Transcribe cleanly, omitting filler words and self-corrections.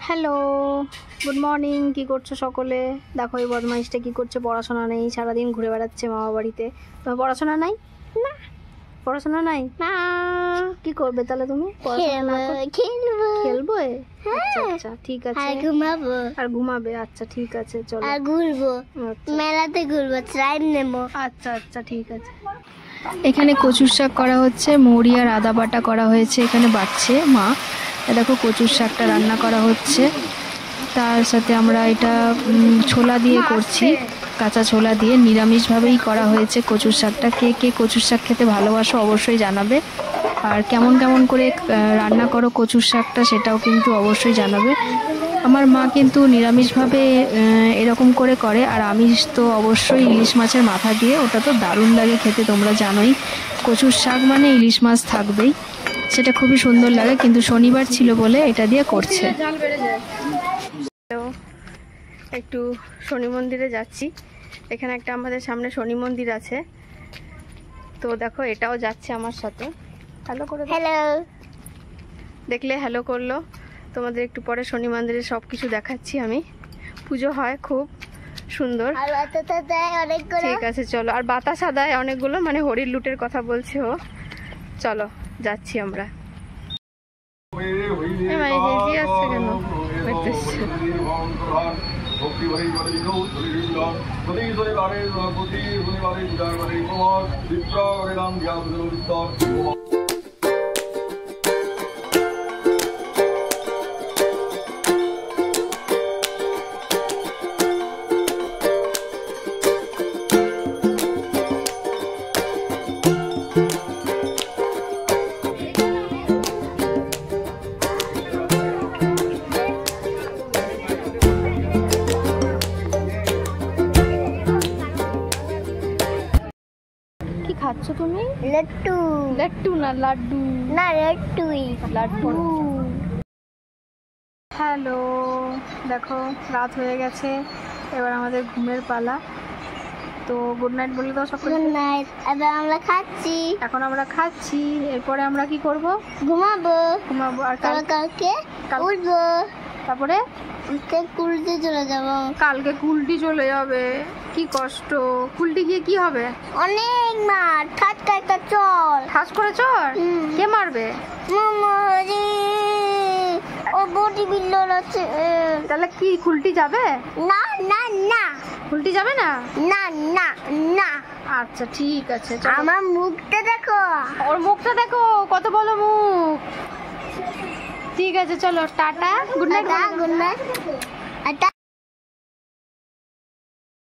Hello, good morning. কী করছো সকলে? দেখো এই বদমাইশটা কী করছে, পড়াশোনা নেই, সারাদিন ঘুরে বেড়াচ্ছে মামা বাড়িতে। তোমার পড়াশোনা নাই? না, পড়াশোনা নাই না। কি করবে তাহলে তুমি? খেলবো। আচ্ছা আচ্ছা ঠিক আছে। আর ঘুমাবে। আচ্ছা ঠিক আছে, চলো ঘুরবো, মেলাতে ঘুরবো, ট্রেন নেবো। আচ্ছা আচ্ছা ঠিক আছে। এখানে কচুর শাক করা হচ্ছে, মৌরি আর আদা বাটা করা হয়েছে, এখানে বাটছে মা। দেখো কচুর শাকটা রান্না করা হচ্ছে, তার সাথে আমরা এটা ছোলা দিয়ে করছি, কাঁচা ছোলা দিয়ে। নিরামিষভাবেই করা হয়েছে কচুর শাকটা। কে কে কচুর শাক খেতে ভালোবাসো অবশ্যই জানাবে, আর কেমন কেমন করে রান্না করো কচুর শাকটা সেটাও কিন্তু অবশ্যই জানাবে। আমার মা কিন্তু নিরামিষভাবে এরকম করে করে, আর আমিষ তো অবশ্যই ইলিশ মাছের মাথা দিয়ে। ওটা তো দারুণ লাগে খেতে, তোমরা জানোই। কচুর শাক মানে ইলিশ মাছ থাকবেই, সেটা খুবই সুন্দর লাগে। কিন্তু শনিবার ছিল বলে এটা দিয়ে করছে। একটু শনি মন্দিরে যাচ্ছি, এখানে একটা আমাদের সামনে শনি মন্দির আছে, তো দেখো এটাও যাচ্ছে আমার সাথে। হ্যালো করে হ্যালো, দেখলে হ্যালো করলো। তোমাদের একটু পরে শনি মন্দিরে সব কিছু দেখাচ্ছি আমি। পুজো হয় খুব সুন্দর। ঠিক আছে চলো। আর বাতাসা দেয় অনেকগুলো, মানে হরির লুটের কথা বলছে ও। চলো যাচ্ছি আমরা। আসছে কেন? কি খাচ্ছ তুমি? লাড্ডু। লাড্ডু না লাড্ডু? না, লাড্ডুই। লাড্ডু। হ্যালো, দেখো রাত হয়ে গেছে, এবার আমাদের ঘুমের পালা। তো গুড নাইট বলে দাও সকলে। Good night. এবার আমরা খাচ্ছি। এখন আমরা খাচ্ছি, এরপরে আমরা কি করব? ঘুমাবো। ঘুমাবো। আর কালকে উঠবো। তারপরে কুলটি চলে যাবো। কালকে কুলটি চলে যাবে? কি কষ্ট। কুলটি গিয়ে কি হবে? অনেক মার, ঠাটকা একটা চল। ঠাস করে চড়? কে মারবে? ও বডি বিল্ডার আছে। তাহলে কি কুলটি যাবে? না না না, কুলটি যাবে না? না না না। আচ্ছা ঠিক আছে। আমার মুখটা দেখো। ওর মুখটা দেখো, কত বড় মুখ। ঠিক আছে চলো tata, good night. Good night.